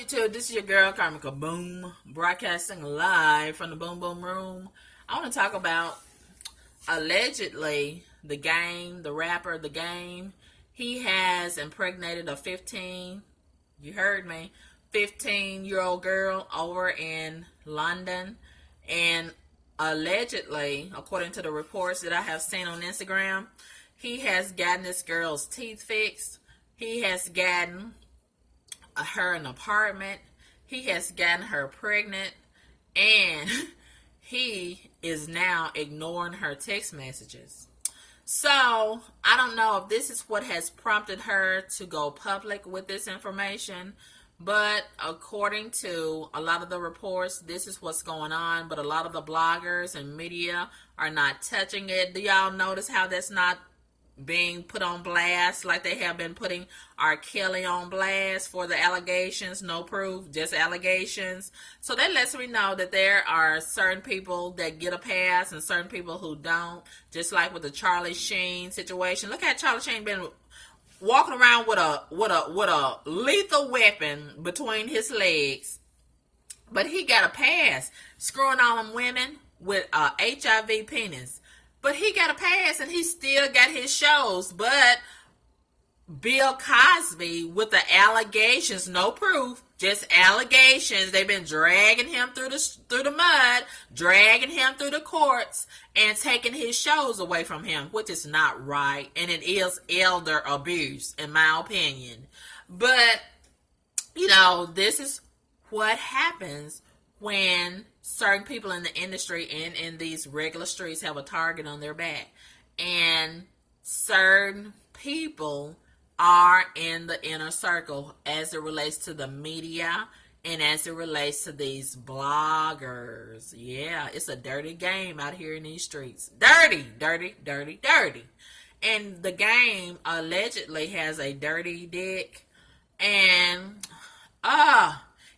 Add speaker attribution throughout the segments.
Speaker 1: YouTube? This is your girl, Karmica Boom, broadcasting live from the Boom Boom Room. I want to talk about allegedly the rapper, The Game. He has impregnated a 15-year-old girl over in London. And allegedly, according to the reports that I have seen on Instagram, he has gotten this girl's teeth fixed. He has gotten her an apartment. He has gotten her pregnant, and he is now ignoring her text messages. So I don't know if this is what has prompted her to go public with this information, but according to a lot of the reports, this is what's going on. But a lot of the bloggers and media are not touching it. Do y'all notice how that's not being put on blast like they have been putting R. Kelly on blast for the allegations? No proof, just allegations. So that lets me know that there are certain people that get a pass and certain people who don't. Just like with the Charlie Sheen situation. Look at Charlie Sheen been walking around with a lethal weapon between his legs, but he got a pass screwing all them women with a HIV penis. But he got a pass and he still got his shows. But Bill Cosby, with the allegations, no proof, just allegations. They've been dragging him through the mud, dragging him through the courts, and taking his shows away from him, which is not right, and it is elder abuse, in my opinion. But this is what happens when certain people in the industry and in these regular streets have a target on their back. And certain people are in the inner circle as it relates to the media and as it relates to these bloggers. Yeah, it's a dirty game out here in these streets. Dirty, dirty, dirty, dirty. And The Game allegedly has a dirty dick. And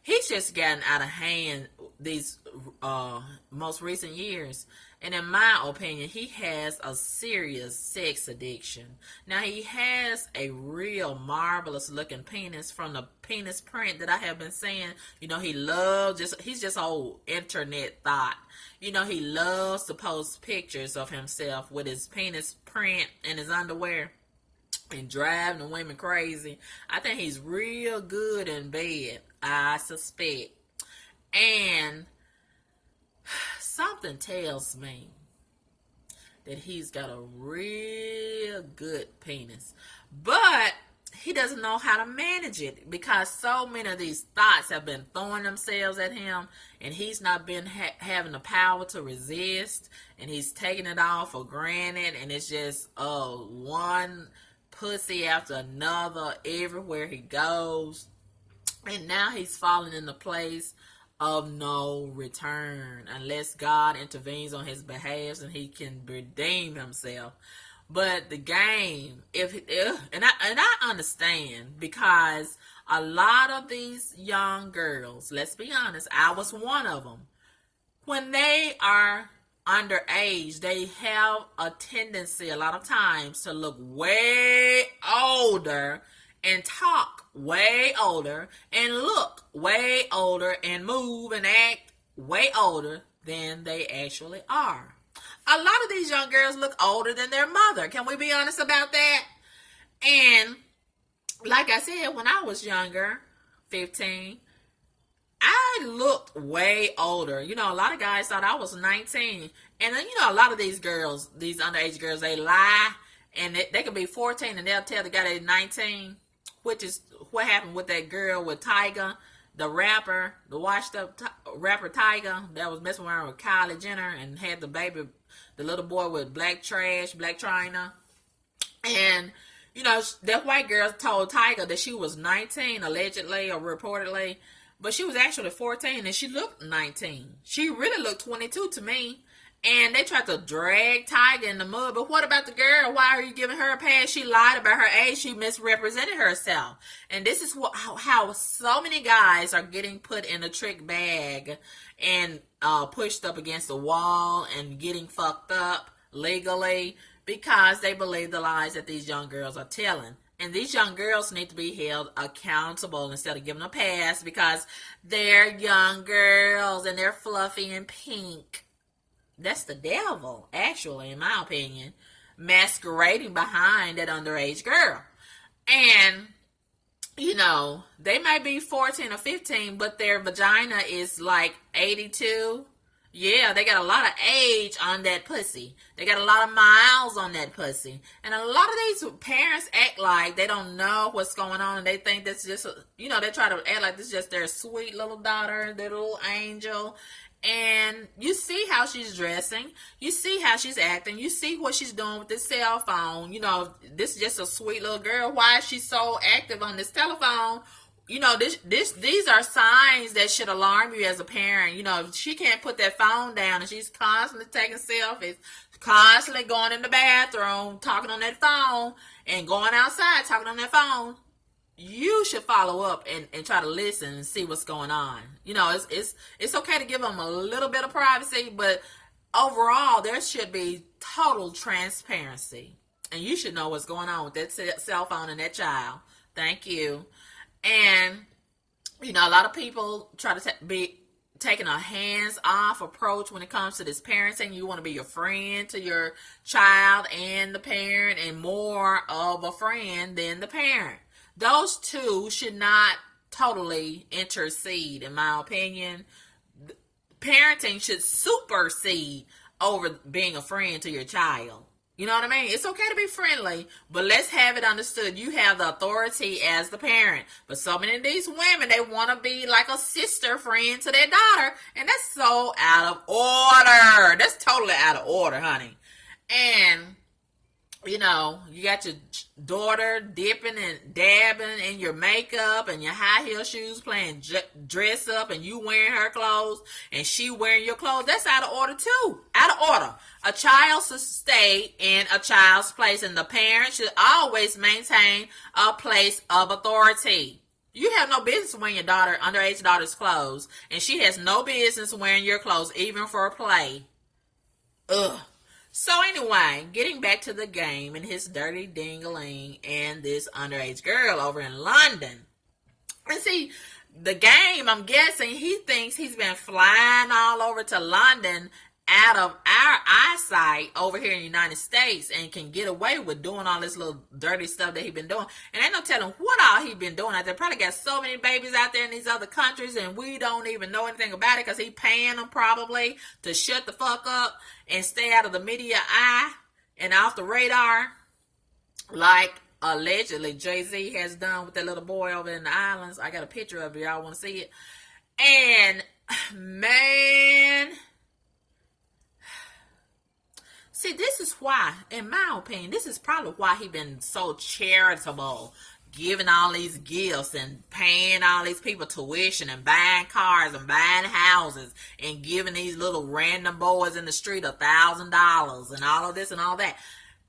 Speaker 1: he's just gotten out of hand these most recent years. And in my opinion, he has a serious sex addiction. Now, he has a real marvelous looking penis from the penis print that I have been seeing. He's just old internet thought. He loves to post pictures of himself with his penis print and his underwear and driving the women crazy. I think he's real good in bed, I suspect. And something tells me that he's got a real good penis. But he doesn't know how to manage it because so many of these thoughts have been throwing themselves at him, and he's not been having the power to resist, and he's taking it all for granted, and it's just one pussy after another everywhere he goes. And now he's falling in the place of no return unless God intervenes on his behalf and he can redeem himself. But The Game, and I understand, because a lot of these young girls, let's be honest, I was one of them. When they are underage, they have a tendency a lot of times to look way older and talk way older and look way older and move and act way older than they actually are. A lot of these young girls look older than their mother. Can we be honest about that? And like I said, when I was younger, 15, I looked way older. A lot of guys thought I was 19. And then, a lot of these girls, these underage girls, they lie. And they could be 14 and they'll tell the guy they're 19. Which is what happened with that girl with Tyga, the rapper, the washed up rapper Tyga, that was messing around with Kylie Jenner and had the baby, the little boy with black China. And, that white girl told Tyga that she was 19, allegedly or reportedly, but she was actually 14 and she looked 19. She really looked 22 to me. And they tried to drag Tyga in the mud. But what about the girl? Why are you giving her a pass? She lied about her age. She misrepresented herself. And this is how so many guys are getting put in a trick bag and pushed up against the wall and getting fucked up legally because they believe the lies that these young girls are telling. And these young girls need to be held accountable instead of giving a pass because they're young girls and they're fluffy and pink. That's the devil, actually, in my opinion, masquerading behind that underage girl. And, they might be 14 or 15, but their vagina is like 82. Yeah, they got a lot of age on that pussy. They got a lot of miles on that pussy. And a lot of these parents act like they don't know what's going on. And they think that's just, they try to act like this is just their sweet little daughter, their little angel. And you see how she's dressing. You see how she's acting. You see what she's doing with this cell phone. This is just a sweet little girl. Why is she so active on this telephone? These are signs that should alarm you as a parent. If she can't put that phone down and she's constantly taking selfies, constantly going in the bathroom, talking on that phone, and going outside talking on that phone, you should follow up and try to listen and see what's going on. It's okay to give them a little bit of privacy, but overall, there should be total transparency. And you should know what's going on with that cell phone and that child. Thank you. And, a lot of people try to be taking a hands-off approach when it comes to this parenting. You want to be your friend to your child and the parent, and more of a friend than the parent. Those two should not totally intercede, in my opinion. Parenting should supersede over being a friend to your child. You know what I mean? It's okay to be friendly, but let's have it understood. You have the authority as the parent. But so many of these women, they want to be like a sister friend to their daughter, and that's so out of order. That's totally out of order, honey. And, you got your daughter dipping and dabbing in your makeup and your high heel shoes, playing dress up, and you wearing her clothes and she wearing your clothes. That's out of order too. Out of order. A child should stay in a child's place, and the parent should always maintain a place of authority. You have no business wearing your underage daughter's clothes, and she has no business wearing your clothes, even for play. Ugh. So anyway, getting back to the game and his dirty ding-a-ling and this underage girl over in London. And see, the game, I'm guessing he thinks he's been flying all over to London out of our eyesight over here in the United States and can get away with doing all this little dirty stuff that he's been doing. And ain't no telling what all he been doing out there. Probably got so many babies out there in these other countries and we don't even know anything about it because he paying them probably to shut the fuck up and stay out of the media eye and off the radar, like allegedly Jay-Z has done with that little boy over in the islands. I got a picture of it. Y'all want to see it? And man, see, this is why, in my opinion, this is probably why he been so charitable, giving all these gifts and paying all these people tuition and buying cars and buying houses and giving these little random boys in the street $1,000 and all of this and all that.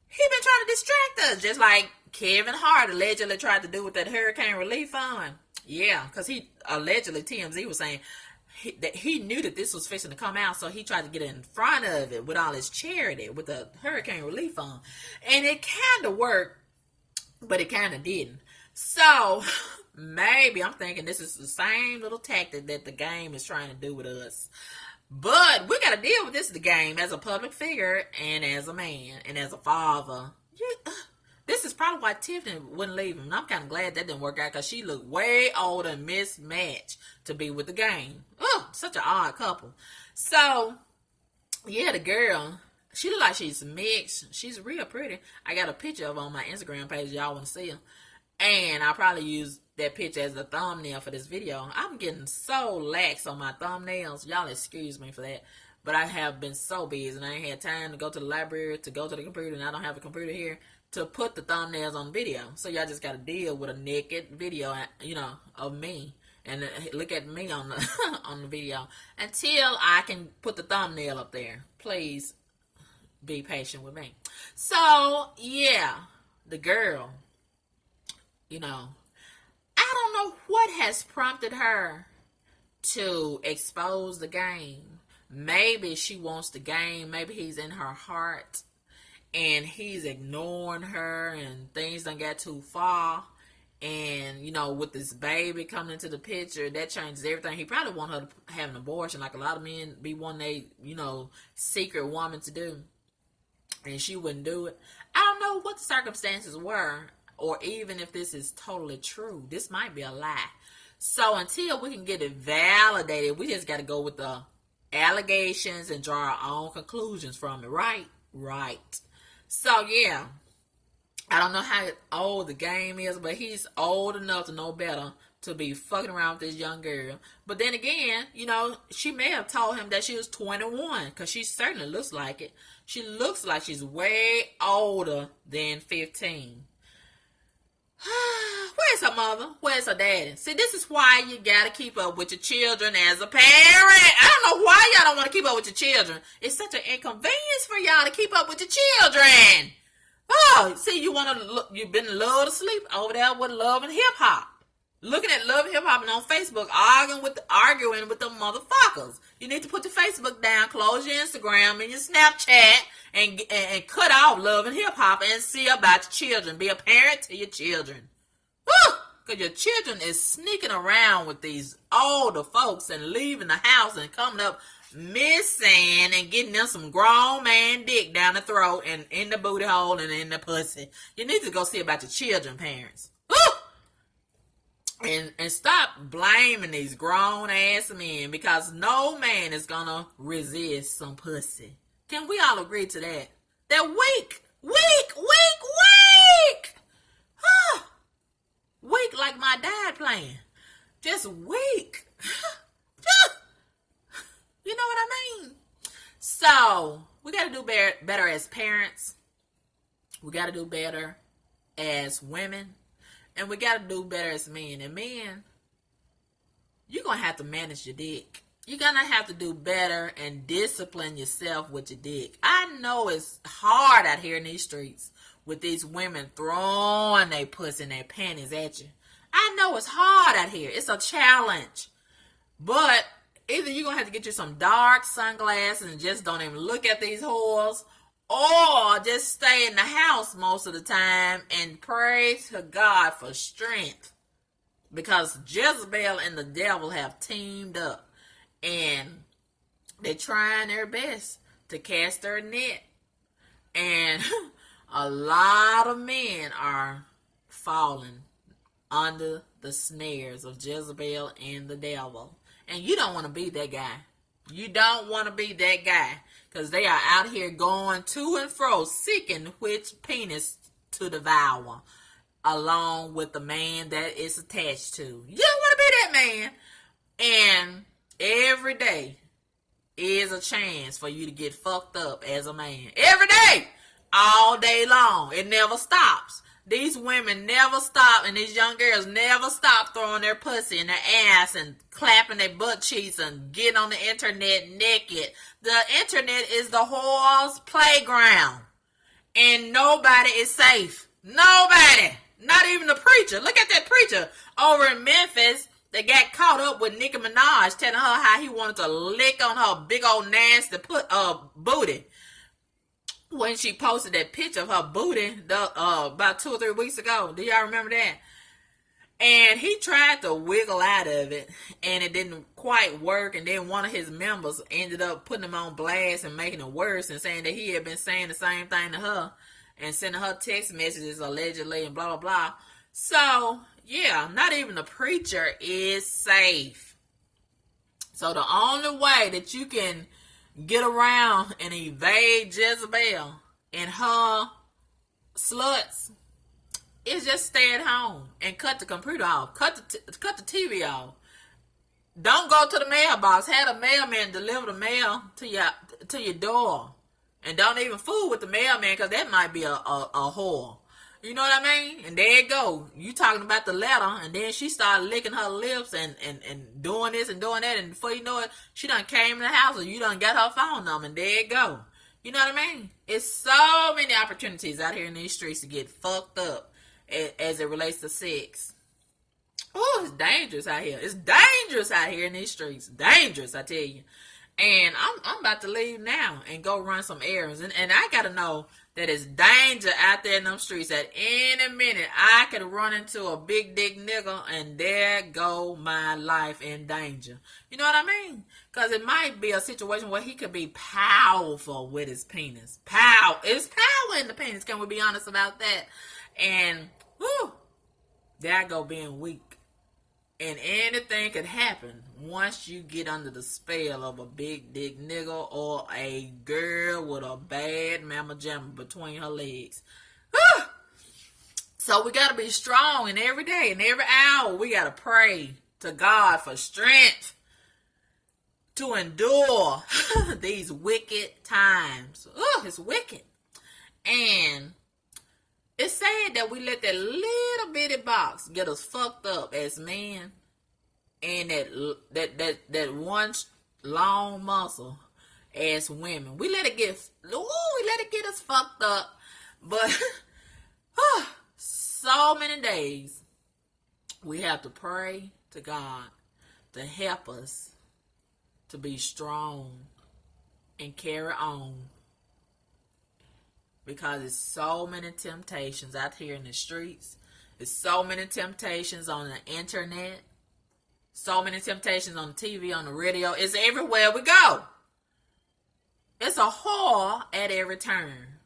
Speaker 1: He been trying to distract us, just like Kevin Hart allegedly tried to do with that hurricane relief fund. Yeah, because he allegedly, TMZ was saying, he knew that this was fixing to come out, so he tried to get in front of it with all his charity, with the hurricane relief fund. And it kind of worked, but it kind of didn't. So, maybe I'm thinking this is the same little tactic that the game is trying to do with us. But we got to deal with this, the game, as a public figure and as a man and as a father. This is probably why Tiffany wouldn't leave him. And I'm kind of glad that didn't work out because she looked way older and mismatched to be with the game. Oh, such an odd couple. So, yeah, the girl, she look like she's mixed. She's real pretty. I got a picture of her on my Instagram page. Y'all want to see her. And I'll probably use that picture as the thumbnail for this video. I'm getting so lax on my thumbnails. Y'all excuse me for that. But I have been so busy and I ain't had time to go to the library, to go to the computer, and I don't have a computer here to put the thumbnails on video. So y'all just got to deal with a naked video, of me. And look at me on the on the video until I can put the thumbnail up there. Please be patient with me. So, yeah, the girl, I don't know what has prompted her to expose the game. Maybe she wants the game. Maybe he's in her heart. and he's ignoring her, and things done got too far. And, with this baby coming into the picture, that changes everything. He probably want her to have an abortion, like a lot of men be wanting secret woman to do. And she wouldn't do it. I don't know what the circumstances were, or even if this is totally true. This might be a lie. So until we can get it validated, we just got to go with the allegations and draw our own conclusions from it. Right. So, yeah. I don't know how old the game is, but he's old enough to know better to be fucking around with this young girl. But then again, she may have told him that she was 21, because she certainly looks like it. She looks like she's way older than 15. Where's her mother? Where's her daddy? See, this is why you gotta keep up with your children as a parent. I don't know why y'all don't want to keep up with your children. It's such an inconvenience for y'all to keep up with your children. Oh, see, you've been lulled to sleep over there with Love and Hip Hop. Looking at Love and Hip Hop and on Facebook, arguing with the motherfuckers. You need to put your Facebook down, close your Instagram and your Snapchat, and cut off Love and Hip Hop and see about your children. Be a parent to your children. Because your children is sneaking around with these older folks and leaving the house and coming up missing and getting them some grown man dick down the throat and in the booty hole and in the pussy. You need to go see about your children, parents. And stop blaming these grown ass men, because no man is gonna resist some pussy. Can we all agree to that? They're weak. Weak like my dad playing. Just weak. You know what I mean? So, we got to do better as parents. We got to do better as women. And we got to do better as men. And men, you're going to have to manage your dick. You're going to have to do better and discipline yourself with your dick. I know it's hard out here in these streets with these women throwing their pussy and their panties at you. I know it's hard out here. It's a challenge. But either you're going to have to get you some dark sunglasses and just don't even look at these whores, or just stay in the house most of the time and pray to God for strength. Because Jezebel and the devil have teamed up, and they're trying their best to cast their net. And a lot of men are falling under the snares of Jezebel and the devil. And you don't want to be that guy. You don't want to be that guy. Because they are out here going to and fro, seeking which penis to devour, along with the man that it's attached to. You don't want to be that man. And every day is a chance for you to get fucked up as a man. Every day. All day long. It never stops. These women never stop, and these young girls never stop throwing their pussy in their ass and clapping their butt cheeks and getting on the internet naked. The internet is the whore's playground, and nobody is safe. Nobody. Not even the preacher. Look at that preacher over in Memphis that got caught up with Nicki Minaj telling her how he wanted to lick on her big old nasty booty. When she posted that picture of her booty about 2 or 3 weeks ago. Do y'all remember that? And he tried to wiggle out of it, and it didn't quite work. And then one of his members ended up putting him on blast and making it worse and saying that he had been saying the same thing to her and sending her text messages allegedly and blah, blah, blah. So, yeah, not even the preacher is safe. So the only way that you can get around and evade Jezebel and her sluts is just stay at home and cut the computer off. Cut the TV off. Don't go to the mailbox. Have the mailman deliver the mail to your door. And don't even fool with the mailman, because that might be a whore. You know what I mean? And there you go. You talking about the letter, and then she started licking her lips and doing this and doing that, and before you know it, she done came in the house, or you done got her phone number, and there you go. You know what I mean? It's so many opportunities out here in these streets to get fucked up as it relates to sex. Oh, it's dangerous out here. It's dangerous out here in these streets. Dangerous, I tell you. And I'm about to leave now and go run some errands. And I got to know that is danger out there in them streets. At any minute, I could run into a big dick nigga, and there go my life in danger. You know what I mean? Because it might be a situation where he could be powerful with his penis. It's power in the penis. Can we be honest about that? And, whew, there go being weak. And anything could happen once you get under the spell of a big dick nigga or a girl with a bad mama jamma between her legs. Whew. So we got to be strong, and every day and every hour we got to pray to God for strength to endure these wicked times. It's wicked. And it's sad that we let that little bitty box get us fucked up as men, and that one long muscle as women. We let it get us fucked up. But so many days we have to pray to God to help us to be strong and carry on. Because there's so many temptations out here in the streets. There's so many temptations on the internet. So many temptations on the TV, on the radio. It's everywhere we go. It's a whore at every turn.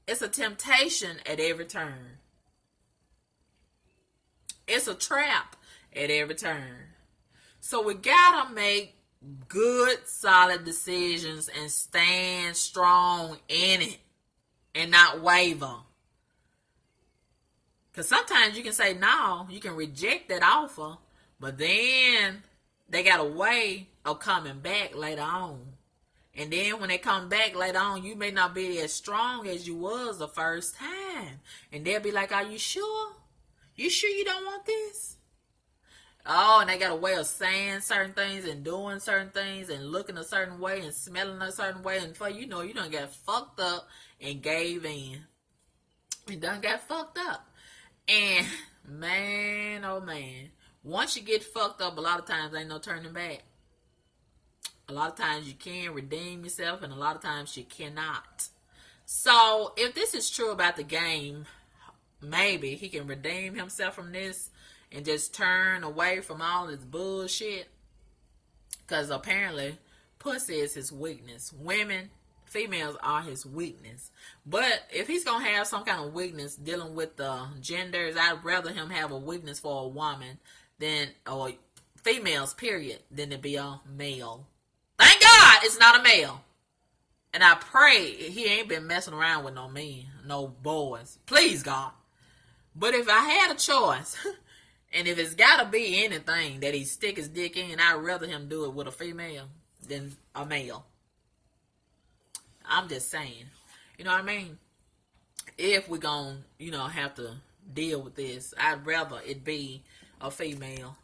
Speaker 1: It's a temptation at every turn. It's a trap at every turn. So we gotta make good, solid decisions and stand strong in it. And not waver. Because sometimes you can say no, you can reject that offer, but then they got a way of coming back later on. And then when they come back later on, you may not be as strong as you was the first time. And they'll be like, are you sure? You sure you don't want this? Oh, and they got a way of saying certain things and doing certain things and looking a certain way and smelling a certain way. And before you know, you done got fucked up and gave in. You done got fucked up. And, man, oh man. Once you get fucked up, a lot of times ain't no turning back. A lot of times you can redeem yourself, and a lot of times you cannot. So, if this is true about the game, maybe he can redeem himself from this and just turn away from all this bullshit. Because apparently, pussy is his weakness. Females are his weakness. But if he's going to have some kind of weakness dealing with the genders, I'd rather him have a weakness for a woman or females, period, than to be a male. Thank God it's not a male. And I pray he ain't been messing around with no men, no boys. Please, God. But if I had a choice, and if it's got to be anything that he stick his dick in, I'd rather him do it with a female than a male. I'm just saying. You know what I mean? If we're going to, have to deal with this, I'd rather it be a female.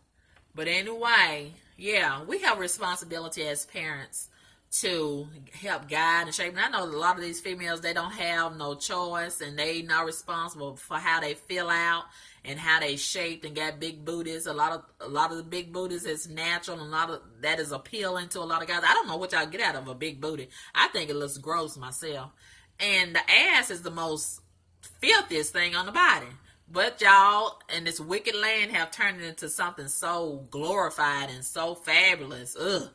Speaker 1: But anyway, yeah, we have responsibility as parents to help guide and shape. And I know a lot of these females, they don't have no choice, and they not responsible for how they fill out and how they shaped and got big booties. A lot of the big booties is natural, and a lot of that is appealing to a lot of guys. I don't know what y'all get out of a big booty. I think it looks gross myself. And the ass is the most filthiest thing on the body. But y'all in this wicked land have turned it into something so glorified and so fabulous. Ugh.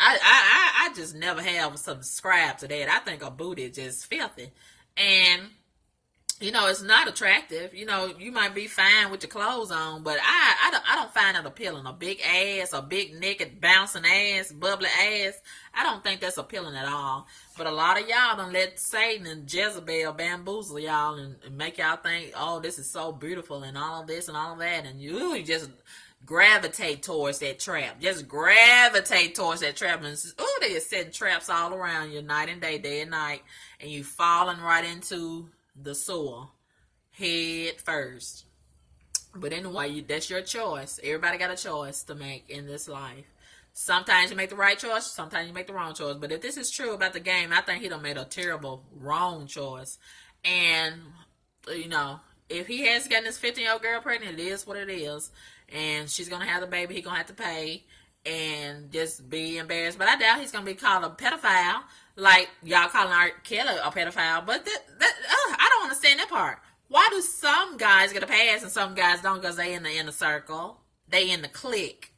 Speaker 1: I just never have subscribed to that. I think a booty is just filthy. And, it's not attractive. You might be fine with your clothes on, but I don't find it appealing. A big ass, a big naked bouncing ass, bubbly ass. I don't think that's appealing at all. But a lot of y'all done let Satan and Jezebel bamboozle y'all and make y'all think, oh, this is so beautiful and all of this and all of that. And you just gravitate towards that trap. Just gravitate towards that trap. And they are setting traps all around you night and day and night. And you falling right into the sewer head first. But anyway, that's your choice. Everybody got a choice to make in this life. Sometimes you make the right choice, sometimes you make the wrong choice. But if this is true about the game, I think he done made a terrible wrong choice. And, if he has gotten this 15-year-old girl pregnant, it is what it is. And she's going to have the baby, he's going to have to pay. and just be embarrassed. But I doubt he's gonna be called a pedophile, like y'all calling R. Kelly a pedophile. But I don't understand that part. Why do some guys get a pass and some guys don't? Because they in the inner circle, they in the clique.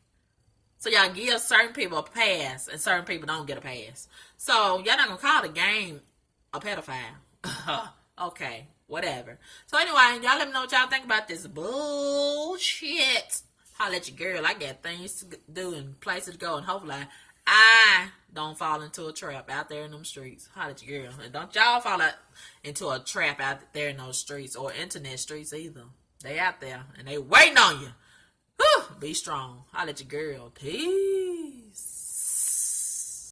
Speaker 1: So y'all give certain people a pass and certain people don't get a pass. So y'all not gonna call the game a pedophile. Okay, whatever. So anyway, y'all let me know what y'all think about this bullshit. Holla at your girl. I got things to do and places to go, and hopefully I don't fall into a trap out there in them streets. Holla at your girl. And don't y'all fall into a trap out there in those streets or internet streets either. They out there and they waiting on you. Whew, be strong. Holla at your girl. Peace.